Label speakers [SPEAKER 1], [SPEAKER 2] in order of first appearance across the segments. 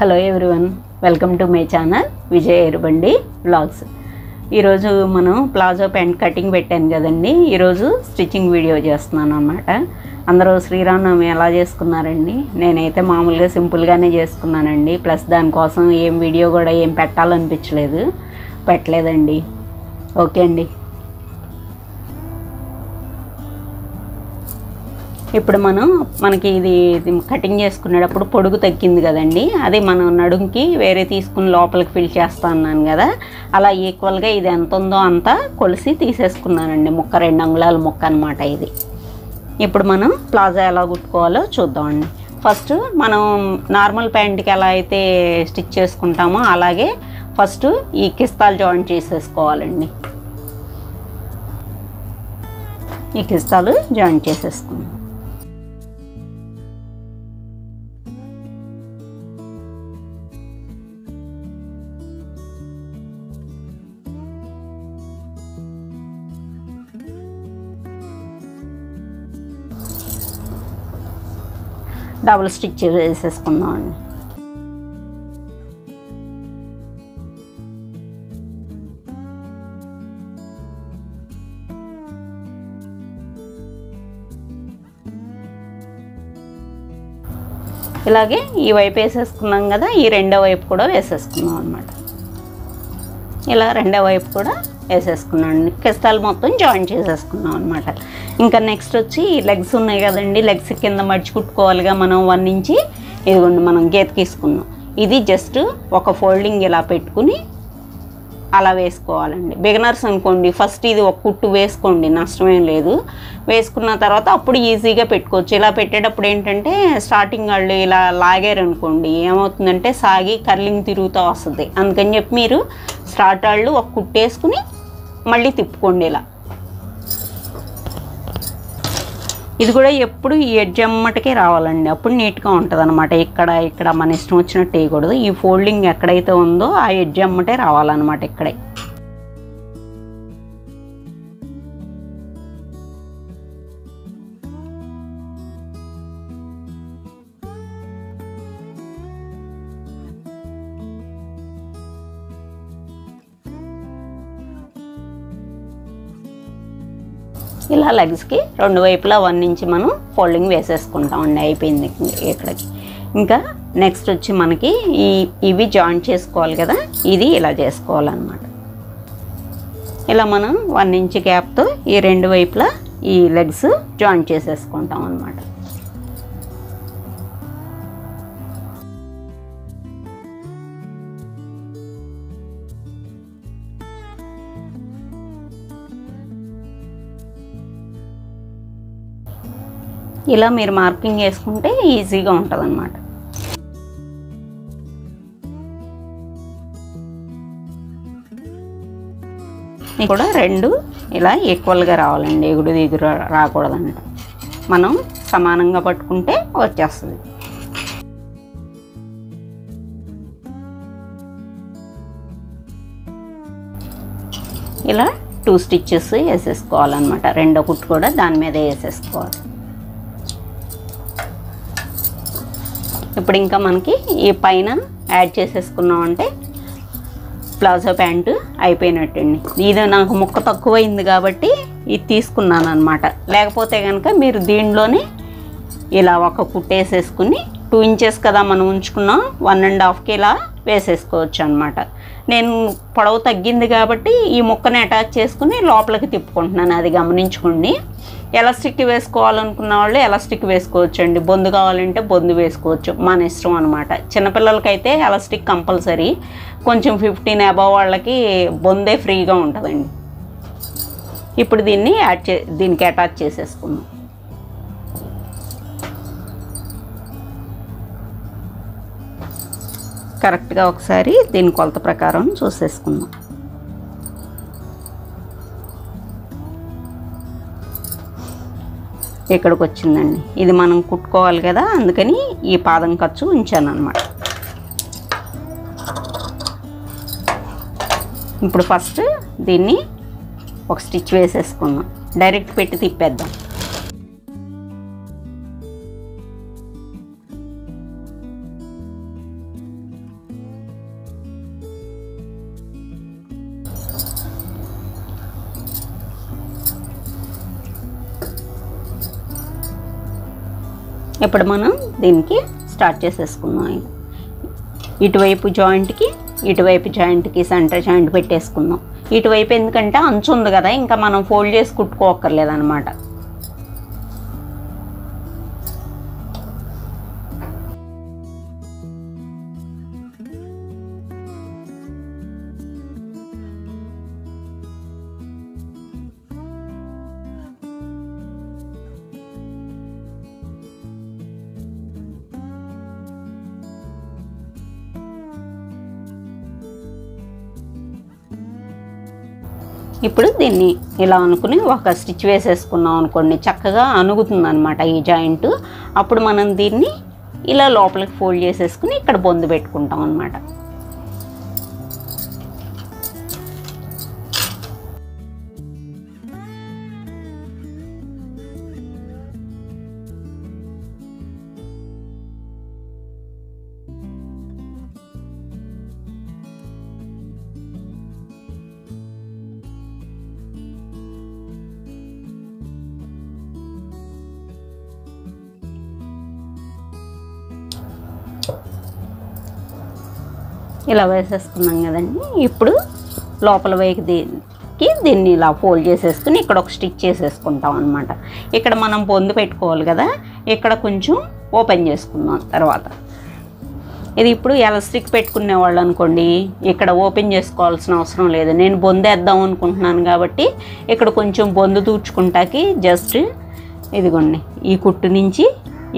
[SPEAKER 1] Hello everyone, welcome to my channel Vijay Erubandi vlogs. ఈరోజు మనం palazzo pant cutting పెట్టాను కదండి. ఈరోజు స్టిచ్చింగ్ వీడియో చేస్తున్నాను అన్నమాట. అందరూ శ్రీరామనవమి ఎలా చేసుకున్నారండి? నేనైతే మామూలుగా సింపుల్గానే చేసుకున్నానండి. ప్లస్ దానికోసం ఏం వీడియో కూడా ఏం పెట్టలేదండి. ఓకే అండి. ఇప్పుడు మనకి ఇది కటింగ్ చేసుకునేటప్పుడు పొడుగు తగ్గింది కదండి, అది మనం నడుంకి వేరే తీసుకుని లోపలికి ఫిల్ చేస్తా అన్నాను కదా, అలా ఈక్వల్గా ఇది ఎంత ఉందో అంతా కొలిసి తీసేసుకున్నానండి. 2 అంగుళాల ముక్క అనమాట ఇది. ఇప్పుడు మనం ప్లాజా ఎలా కుట్టుకోవాలో చూద్దామండి. ఫస్ట్ మనం నార్మల్ ప్యాంట్కి ఎలా అయితే స్టిచ్ చేసుకుంటామో అలాగే ఫస్ట్ ఈ కిస్తాలు జాయింట్ చేసేసుకోవాలండి. ఈ కిస్తాలు జాయింట్ చేసేసుకుందాం. డబుల్ స్టిచ్ వేసేసుకుందాం అండి. ఇలాగే ఈ వైపు వేసేసుకున్నాం కదా, ఈ రెండో వైపు కూడా వేసేసుకున్నాం అన్నమాట. ఇలా రెండో వైపు కూడా వేసేసుకున్నాను. కిస్తాలు మొత్తం జాయిన్ చేసేసుకున్నాం అనమాట. ఇంకా నెక్స్ట్ వచ్చి లెగ్స్ ఉన్నాయి కదండి, లెగ్స్ కింద మడిచి కుట్టుకోవాలిగా మనం 1 ఇంచి. ఇదిగోండి మనం గీత తీసుకున్నాం. ఇది జస్ట్ ఒక ఫోల్డింగ్ ఇలా పెట్టుకుని అలా వేసుకోవాలండి. బిగినర్స్ అనుకోండి ఫస్ట్ ఇది ఒక కుట్టు వేసుకోండి, నష్టమేం లేదు. వేసుకున్న తర్వాత అప్పుడు ఈజీగా పెట్టుకోవచ్చు. ఇలా పెట్టేటప్పుడు ఏంటంటే స్టార్టింగ్ వాళ్ళు ఇలా లాగారనుకోండి ఏమవుతుందంటే సాగి కర్లింగ్ తిరుగుతూ వస్తుంది. అందుకని చెప్పి మీరు స్టార్ట్ వాళ్ళు ఒక కుట్టు వేసుకుని మళ్ళీ తిప్పుకోండి ఇలా. ఇది కూడా ఎప్పుడు ఈ ఎడ్జ్ అమ్మటికే రావాలండి, అప్పుడు నీట్గా ఉంటుంది అనమాట. ఇక్కడ మన ఇష్టం వచ్చినట్టు వేయకూడదు. ఈ ఫోల్డింగ్ ఎక్కడైతే ఉందో ఆ ఎడ్జ్ అమ్మటే రావాలన్నమాట ఇక్కడే. ఇలా లెగ్స్కి 2 వైపులా 1 ఇంచి మనం ఫోల్డింగ్ వేసేసుకుంటామండి. అయిపోయింది ఇక్కడికి. ఇంకా నెక్స్ట్ వచ్చి మనకి ఇవి జాయింట్ చేసుకోవాలి కదా, ఇది ఇలా చేసుకోవాలన్నమాట. ఇలా మనం 1 ఇంచ్ గ్యాప్తో ఈ 2 వైపులా ఈ లెగ్స్ జాయింట్ చేసేసుకుంటాం అన్నమాట. ఇలా మీరు మార్కింగ్ వేసుకుంటే ఈజీగా ఉంటుంది అన్నమాట. కూడా 2 ఇలా ఈక్వల్గా రావాలండి, ఎగుడు దిగుడు రాకూడదంట. మనం సమానంగా పట్టుకుంటే వచ్చేస్తుంది. ఇలా 2 స్టిచ్చెస్ వేసేసుకోవాలన్నమాట. రెండో కుట్టు కూడా దాని మీద వేసేసుకోవాలి. ఇప్పుడు ఇంకా మనకి ఈ పైన యాడ్ చేసేసుకున్నామంటే ప్లాజో ప్యాంటు అయిపోయినట్టండి. ఇది నాకు ముక్క తక్కువైంది కాబట్టి ఇది తీసుకున్నాను అనమాట. లేకపోతే కనుక మీరు దీనిలోనే ఇలా ఒక కుట్టేసేసుకుని 2 ఇంచెస్ కదా మనం ఉంచుకున్నాం, 1.5కి ఇలా వేసేసుకోవచ్చు అనమాట. నేను పొడవు తగ్గింది కాబట్టి ఈ ముక్కని అటాచ్ చేసుకుని లోపలికి తిప్పుకుంటున్నాను, అది గమనించుకోండి. ఎలాస్టిక్ వేసుకోవాలనుకున్న వాళ్ళు ఎలాస్టిక్ వేసుకోవచ్చు అండి, బొందు కావాలంటే బొందు వేసుకోవచ్చు, మన ఇష్టం అనమాట. చిన్నపిల్లలకైతే ఎలాస్టిక్ కంపల్సరీ, కొంచెం 15 అబవ్ వాళ్ళకి బొందే ఫ్రీగా ఉంటుందండి. ఇప్పుడు దీన్ని దీనికి అటాచ్ చేసేసుకుందాం. కరెక్ట్గా ఒకసారి దీని కొలత ప్రకారం చూసేసుకుందాం. ఇక్కడికి వచ్చిందండి. ఇది మనం కుట్టుకోవాలి కదా, అందుకని ఈ పాదం ఖర్చు ఉంచాను అన్నమాట. ఇప్పుడు ఫస్ట్ దీన్ని ఒక స్టిచ్ వేసేసుకుందాం, డైరెక్ట్ పెట్టి తిప్పేద్దాం. ఇప్పుడు మనం దీనికి స్టార్ట్ చేసేసుకుందాం. ఇటువైపు జాయింట్కి సెంటర్ జాయింట్ పెట్టేసుకుందాం. ఇటువైపు ఎందుకంటే అంచు ఉంది కదా, ఇంకా మనం ఫోల్డ్ చేసి కుట్టుకోక్కర్లేదన్నమాట. ఇప్పుడు దీన్ని ఇలా అనుకుని ఒక స్టిచ్ వేసేసుకున్నాం అనుకోండి, చక్కగా అనుగుతుంది అనమాట ఈ జాయింట్. అప్పుడు మనం దీన్ని ఇలా లోపలికి ఫోల్డ్ చేసేసుకుని ఇక్కడ బొందు పెట్టుకుంటాం అనమాట. ఇలా వేసేసుకున్నాం కదండి. ఇప్పుడు లోపల వైపుకి దీన్ని ఇలా ఫోల్డ్ చేసేసుకుని ఇక్కడ ఒక స్టిచ్ చేసేసుకుంటాం అనమాట. ఇక్కడ మనం బొందు పెట్టుకోవాలి కదా, ఇక్కడ కొంచెం ఓపెన్ చేసుకుందాం. తర్వాత ఇది ఇప్పుడు ఎలాస్టిక్ పెట్టుకునే వాళ్ళు అనుకోండి, ఇక్కడ ఓపెన్ చేసుకోవాల్సిన అవసరం లేదు. నేను బొందు వేద్దాం అనుకుంటున్నాను కాబట్టి ఇక్కడ కొంచెం బొందు తూర్చుకుంటాకి జస్ట్ ఇదిగోండి ఈ కుట్టు నుంచి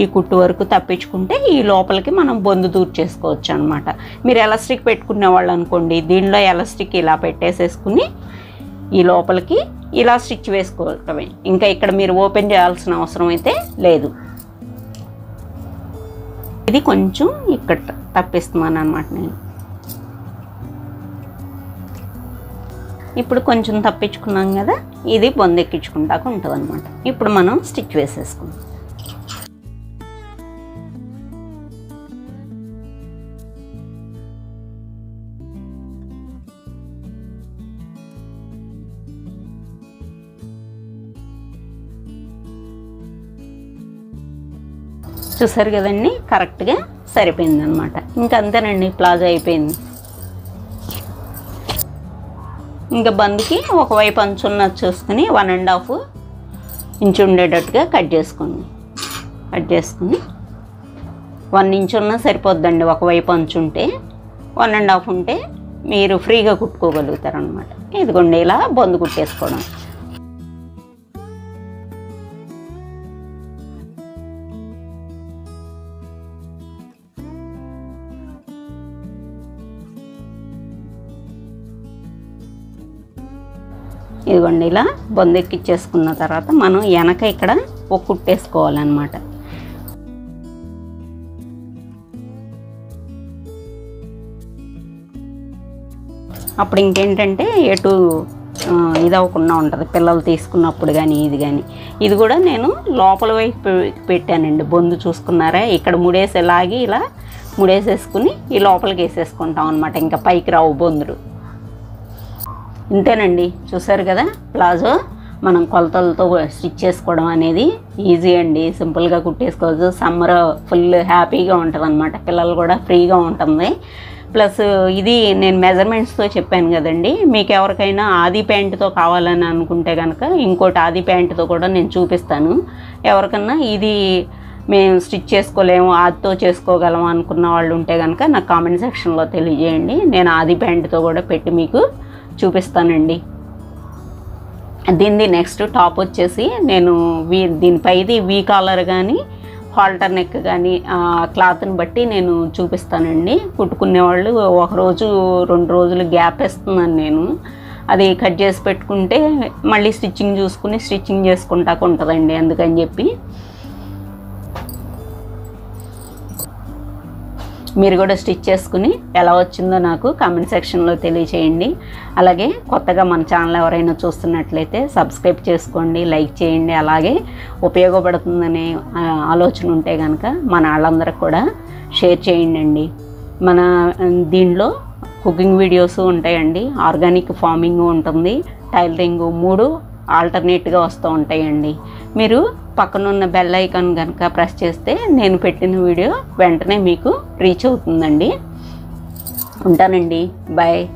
[SPEAKER 1] ఈ కుట్టు వరకు తప్పించుకుంటే ఈ లోపలికి మనం బొందు తూర్చేసుకోవచ్చు అనమాట. మీరు ఎలాస్టిక్ పెట్టుకునే వాళ్ళు అనుకోండి, దీనిలో ఎలాస్టిక్ ఇలా పెట్టేసేసుకుని ఈ లోపలికి ఇలా స్టిచ్ వేసుకోవటమే. ఇంకా ఇక్కడ మీరు ఓపెన్ చేయాల్సిన అవసరం అయితే లేదు. ఇది కొంచెం ఇక్కడ తప్పిస్తున్నాను అనమాట నేను. ఇప్పుడు కొంచెం తప్పించుకున్నాం కదా, ఇది బొందు ఎక్కించుకుంటాక ఉంటుంది అనమాట. ఇప్పుడు మనం స్టిచ్ వేసేసుకుందాం. చూసారు కదండి, కరెక్ట్గా సరిపోయింది అనమాట. ఇంకా అంతేనండి, ప్లాజో అయిపోయింది. ఇంకా బంద్కి ఒకవైపు అంచున్నది చూసుకుని 1.5 ఇంచు ఉండేటట్టుగా కట్ చేసుకుని 1 ఇంచు ఉన్నా సరిపోద్దండి. ఒకవైపు అంచు ఉంటే 1.5 ఉంటే మీరు ఫ్రీగా కుట్టుకోగలుగుతారు అనమాట. ఇదిగోండి ఇలా బొందు కుట్టేసుకోవడం. ఇదిగోండి ఇలా బొందు ఎక్కిచ్చేసుకున్న తర్వాత మనం వెనక ఇక్కడ ఒక కుట్టేసుకోవాలన్నమాట. అప్పుడు ఇంకేంటంటే ఎటు ఇది అవ్వకుండా ఉంటుంది పిల్లలు తీసుకున్నప్పుడు కానీ ఇది కూడా నేను లోపల వైపు పెట్టానండి. బొందు చూసుకున్నారా, ఇక్కడ ముడేసేలాగి ఇలా ముడేసేసుకుని ఈ లోపలికి వేసేసుకుంటాం అనమాట. ఇంకా పైకి రావు బొందులు. ఇంతేనండి, చూసారు కదా ప్లాజో మనం కొలతలతో స్టిచ్ చేసుకోవడం అనేది ఈజీ అండి. సింపుల్గా కుట్టేసుకోవచ్చు. సమ్మర్ ఫుల్ హ్యాపీగా ఉంటుంది అనమాట, పిల్లలు కూడా ఫ్రీగా ఉంటుంది. ప్లస్ ఇది నేను మెజర్మెంట్స్తో చెప్పాను కదండి. మీకు ఎవరికైనా ఆది ప్యాంటుతో కావాలని అనుకుంటే కనుక ఇంకోటి ఆది ప్యాంటుతో కూడా నేను చూపిస్తాను. ఎవరికన్నా ఇది మేము స్టిచ్ చేసుకోలేము ఆదితో చేసుకోగలం అనుకున్న వాళ్ళు ఉంటే కనుక నాకు కామెంట్ సెక్షన్లో తెలియజేయండి. నేను ఆది ప్యాంటుతో కూడా పెట్టి మీకు చూపిస్తానండి. దీనిది నెక్స్ట్ టాప్ వచ్చేసి నేను దీనిపైది వీ కాలర్ కానీ హాల్టర్ నెక్ కానీ క్లాత్ని బట్టి నేను చూపిస్తానండి. కుట్టుకునేవాళ్ళు 1 రోజు 2 రోజులు గ్యాప్ ఇస్తున్నాను నేను. అది కట్ చేసి పెట్టుకుంటే మళ్ళీ స్టిచ్చింగ్ చూసుకుని స్టిచ్చింగ్ చేసుకుంటాక ఉంటుందండి. అందుకని చెప్పి మీరు కూడా స్టిచ్ చేసుకుని ఎలా వచ్చిందో నాకు కామెంట్ సెక్షన్లో తెలియచేయండి. అలాగే కొత్తగా మన ఛానల్ ఎవరైనా చూస్తున్నట్లయితే సబ్స్క్రైబ్ చేసుకోండి, లైక్ చేయండి. అలాగే ఉపయోగపడుతుందనే ఆలోచన ఉంటే కనుక మన వాళ్ళందరికి కూడా షేర్ చేయండి. మన దీనిలో కుకింగ్ వీడియోస్ ఉంటాయండి, ఆర్గానిక్ ఫార్మింగ్ ఉంటుంది, టైలరింగ్ 3 ఆల్టర్నేట్గా వస్తూ ఉంటాయండి. మీరు పక్కనున్న బెల్ ఐకాన్ కనుక ప్రెస్ చేస్తే నేను పెట్టిన వీడియో వెంటనే మీకు రీచ్ అవుతుందండి. ఉంటానండి. బాయ్.